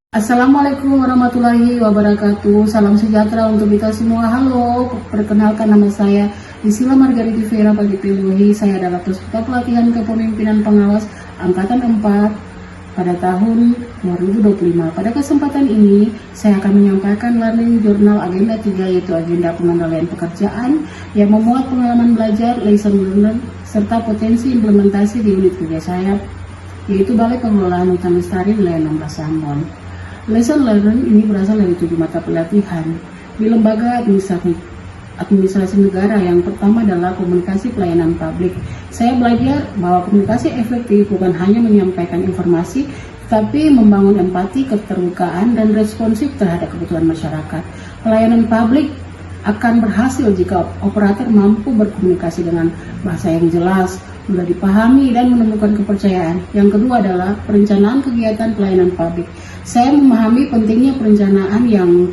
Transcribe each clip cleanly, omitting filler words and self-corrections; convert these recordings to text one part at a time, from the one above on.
Assalamualaikum warahmatullahi wabarakatuh. Salam sejahtera untuk kita semua. Halo, perkenalkan nama saya Isila Margariti Vera Pagitiluhi. Saya adalah peserta pelatihan kepemimpinan pengawas Angkatan 4 pada tahun 2025. Pada kesempatan ini, saya akan menyampaikan learning journal agenda 3, yaitu agenda pengendalian pekerjaan yang memuat pengalaman belajar, lesson learned, serta potensi implementasi di unit kerja saya, yaitu Balai Pengelolaan Hutan Lestari Wilayah 16 Ambon. Lesson learned ini berasal dari 7 mata pelatihan di lembaga administrasi negara. Yang pertama adalah komunikasi pelayanan publik. Saya belajar bahwa komunikasi efektif bukan hanya menyampaikan informasi, tapi membangun empati, keterbukaan, dan responsif terhadap kebutuhan masyarakat. Pelayanan publik akan berhasil jika operator mampu berkomunikasi dengan bahasa yang jelas, mudah dipahami, dan menemukan kepercayaan. Yang kedua adalah perencanaan kegiatan pelayanan publik. Saya memahami pentingnya perencanaan yang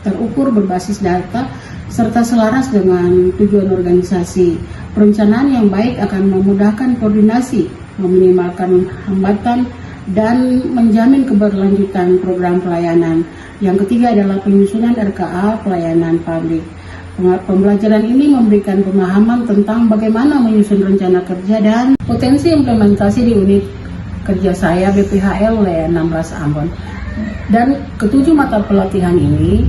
terukur, berbasis data, serta selaras dengan tujuan organisasi. Perencanaan yang baik akan memudahkan koordinasi, meminimalkan hambatan, dan menjamin keberlanjutan program pelayanan. Yang ketiga adalah penyusunan RKA pelayanan publik. Pembelajaran ini memberikan pemahaman tentang bagaimana menyusun rencana kerja dan potensi implementasi di unit kerja saya BPHL wilayah 16 Ambon. Dan ketujuh mata pelatihan ini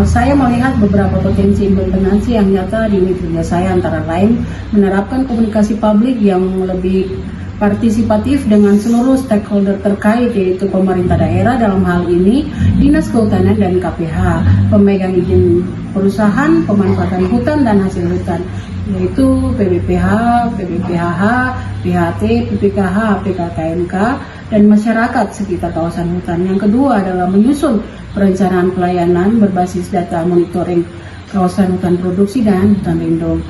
saya melihat beberapa potensi implementasi yang nyata di unit kerja saya, antara lain menerapkan komunikasi publik yang lebih partisipatif dengan seluruh stakeholder terkait, yaitu pemerintah daerah, dalam hal ini Dinas Kehutanan dan KPH, pemegang izin perusahaan, pemanfaatan hutan dan hasil hutan, yaitu PBPH, PBPHH, PHT, PPKH, PKKMK, dan masyarakat sekitar kawasan hutan. Yang kedua adalah menyusun perencanaan pelayanan berbasis data monitoring kawasan hutan produksi dan hutan lindung.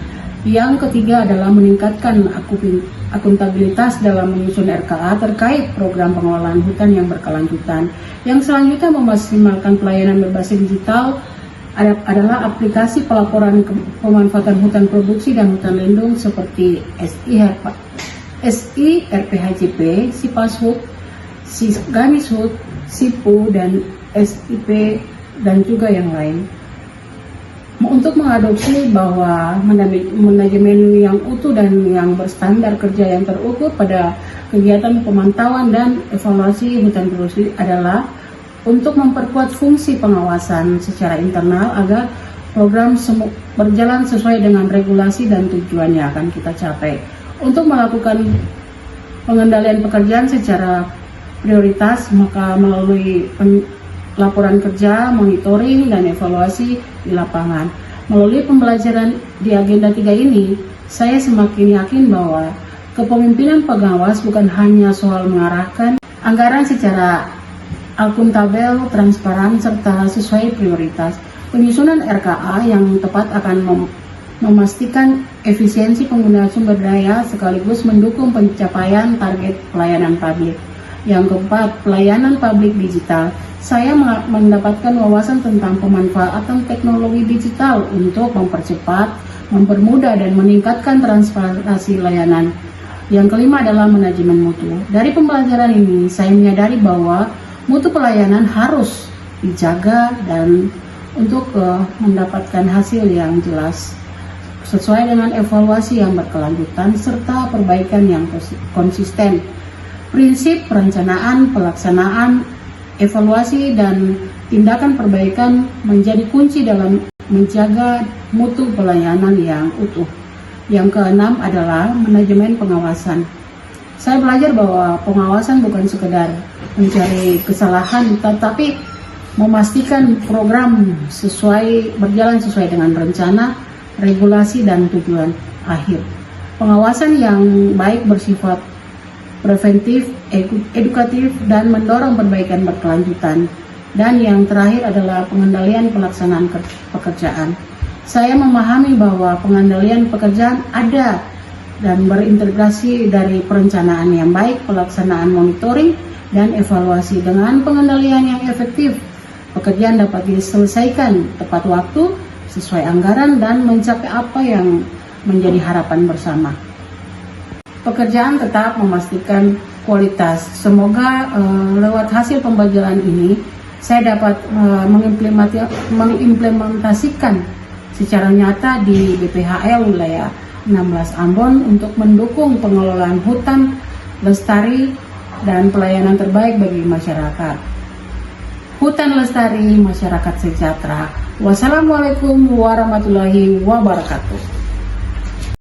Yang ketiga adalah meningkatkan akuntabilitas dalam menyusun RKA terkait program pengelolaan hutan yang berkelanjutan. Yang selanjutnya memaksimalkan pelayanan berbasis digital adalah aplikasi pelaporan pemanfaatan hutan produksi dan hutan lindung seperti SI, RPHJP, SIPASHUT, SIGAMISHUT, SIPU, dan SIP, dan juga yang lain. Untuk mengadopsi bahwa manajemen yang utuh dan yang berstandar kerja yang terukur pada kegiatan pemantauan dan evaluasi hutan produksi adalah untuk memperkuat fungsi pengawasan secara internal agar program berjalan sesuai dengan regulasi dan tujuannya akan kita capai. Untuk melakukan pengendalian pekerjaan secara prioritas, maka melalui laporan kerja, monitoring, dan evaluasi di lapangan. Melalui pembelajaran di agenda 3 ini, saya semakin yakin bahwa kepemimpinan pengawas bukan hanya soal mengarahkan anggaran secara akuntabel, transparan, serta sesuai prioritas. Penyusunan RKA yang tepat akan memastikan efisiensi penggunaan sumber daya sekaligus mendukung pencapaian target pelayanan publik. Yang keempat, pelayanan publik digital. Saya mendapatkan wawasan tentang pemanfaatan teknologi digital untuk mempercepat, mempermudah, dan meningkatkan transparansi layanan. Yang kelima adalah manajemen mutu. Dari pembelajaran ini, saya menyadari bahwa mutu pelayanan harus dijaga dan untuk mendapatkan hasil yang jelas, sesuai dengan evaluasi yang berkelanjutan serta perbaikan yang konsisten. Prinsip perencanaan, pelaksanaan, evaluasi, dan tindakan perbaikan menjadi kunci dalam menjaga mutu pelayanan yang utuh. Yang keenam adalah manajemen pengawasan. Saya belajar bahwa pengawasan bukan sekedar mencari kesalahan, tetapi memastikan program berjalan sesuai dengan rencana, regulasi, dan tujuan akhir. Pengawasan yang baik bersifat preventif, edukatif, dan mendorong perbaikan berkelanjutan. Dan yang terakhir adalah pengendalian pelaksanaan pekerjaan. Saya memahami bahwa pengendalian pekerjaan ada dan berintegrasi dari perencanaan yang baik, pelaksanaan monitoring, dan evaluasi. Dengan pengendalian yang efektif, pekerjaan dapat diselesaikan tepat waktu, sesuai anggaran, dan mencapai apa yang menjadi harapan bersama. Pekerjaan tetap memastikan kualitas. Semoga lewat hasil pembelajaran ini saya dapat mengimplementasikan secara nyata di BPHL wilayah 16 Ambon untuk mendukung pengelolaan hutan lestari dan pelayanan terbaik bagi masyarakat. Hutan lestari, masyarakat sejahtera. Wassalamualaikum warahmatullahi wabarakatuh.